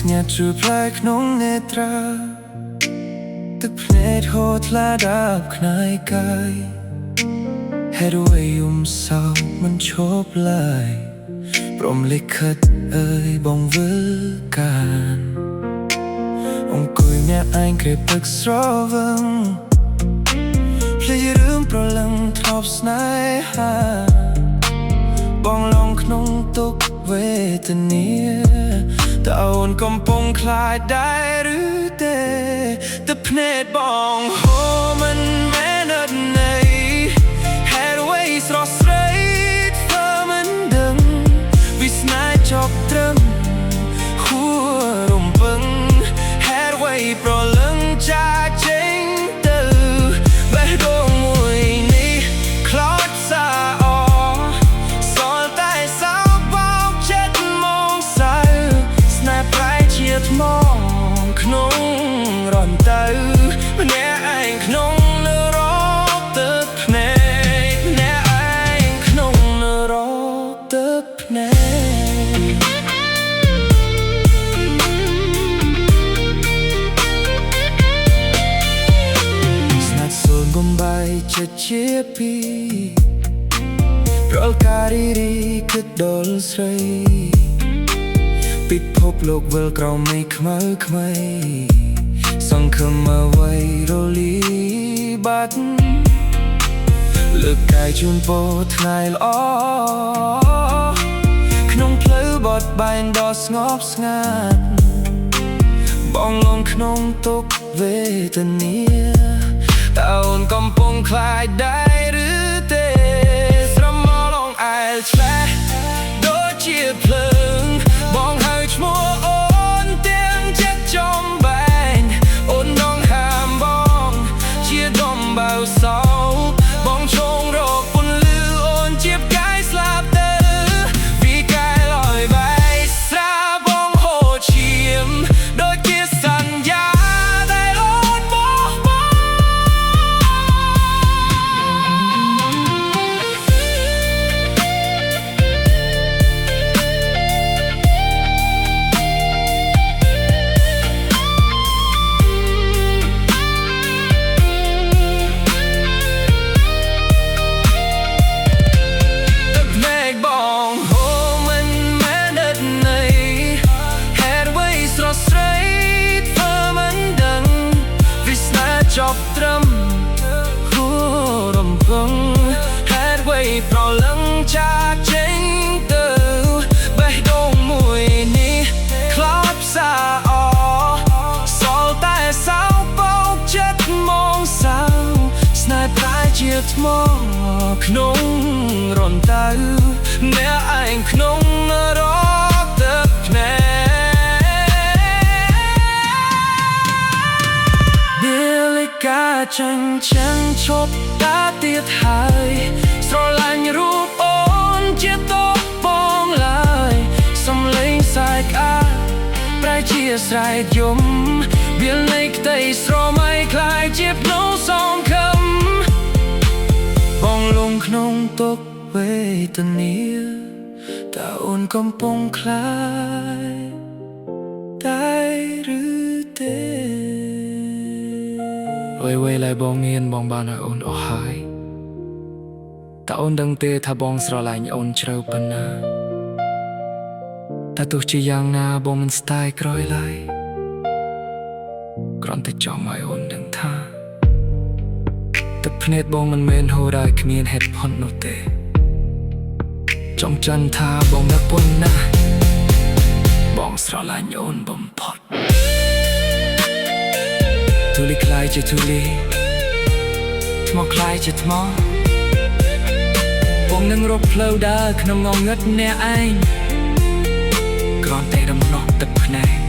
ស្ងាត់ជួបផ្លែក្នុងនេត្រាទឹកភ្នែកហូរថ្លាដាប់ខ្នើយកាយហេតុអ្វីយំសោកមិនឈប់ឡើយព្រមលិខិតអើយបងវិលកានអង្គុយម្នាក់ឯងក្រេបទឹកស្រវឹងភ្លេចរឿងប្រលឹងធ្លាប់ស្នេហាបងឡងក្នុងទុក្ខវេទនាតើអូនកំពុងខ្លាចដែរឬទេទឹកភ្នែកបងហូរមិនមែនអត់ន័យហេតុអ្វីស្រស់ស្រីធ្វើមិនដឹងវាស្នេហ៍ចប់ត្រឹមហួររំពឹងហេតុអ្វីប្រលឹងចាចេញទៅបេះដូងមួយនេះខ្លោចសាអសល់តែសោកបោកចិត្តមកសៅស្នេហ៍ប្រែជាថ្មក្នុងរំទៅម្នាក់ឯងក្នុងនរកទឹកភ្នែកម្នាក់ឯងក្នុងនរកទឹកភ្នែកស្នាត់សូនបំបាយចិត្តជាពីប្រលការីរីគិតដល់ស្រីពិភពលោកវិលក្រោមមេឃខ្មៅខ្មៃសង្ឃឹមអ្វីរលីបាត់លើកកាយជូនពរថ្ងៃល្អក្នុងផ្លូវបត់បែនដ៏ស្ងប់ស្ងាត់បងលងក្នុងទុក្ខវេទនាតើអូនកំពុងខ្លាចដែរឬទេស្រមោលងអែលឆ្លេះដូចជាភ្លើងបងហៅឈ្មោះអូនទាំងចិត្តចំបែងអូនដងហាមបងជាដំបៅសោបងឈងរកពន្លឺអូនជាផ្កាយស្លាប់ទៅពីកាយលយបែកស្រាបងហូរឈាមដូចជាសន្យាដែលអូនបោះបង់ចប់ត្រឹមហួររំពឹងហេតុអ្វីប្រលឹងចាកចេញទៅបេះដូងមួយនេះខ្លោចផ្សាអសល់តែសោកបោកចិត្តមកសៅស្នេហ៍ប្រែជាថ្មក្នុងរំទៅអ្នកឯងក្នុងនរកទឹកភ្នែកការចាញ់ចឹងឈប់តាទៀតហើយស្រឡាញ់រូបអូនជាតបបងឡើយសំឡេងសាយក្អាកប្រែជាស្រែកយំវាលនៃក្តីស្រមៃคล้ายជាភ្នូសងខឹមបងលងក្នុងទុក្ខវេទនាតើអូនកំពុងខ្លាចដែរឬទេអ្វីៗឡើយបងមានបងបានឲ្យអូនអស់ហើយតើអូនដឹងទេថាបងស្រឡាញ់អូនជ្រៅប៉ុណ្ណាតែទោះជាយ៉ាងណាបងមិនស្ដាយក្រោយឡើយគ្រាន់តែចង់ឲ្យអូនដឹងថាទឹកភ្នែកបងមិនមែនហូរដោយគ្មានហេតុផលនោះទេចង់ចាន់ថាបងនឹកប៉ុណ្ណាបងស្រឡាញ់អូនបំផុតទូលីคล้ายជាទូលីថ្មคล้ายជាថ្មបងនឹងរកផ្លូវដើរក្នុងងងឹតអ្នកឯងគ្រាន់តែដំណោះទឹកភ្នែក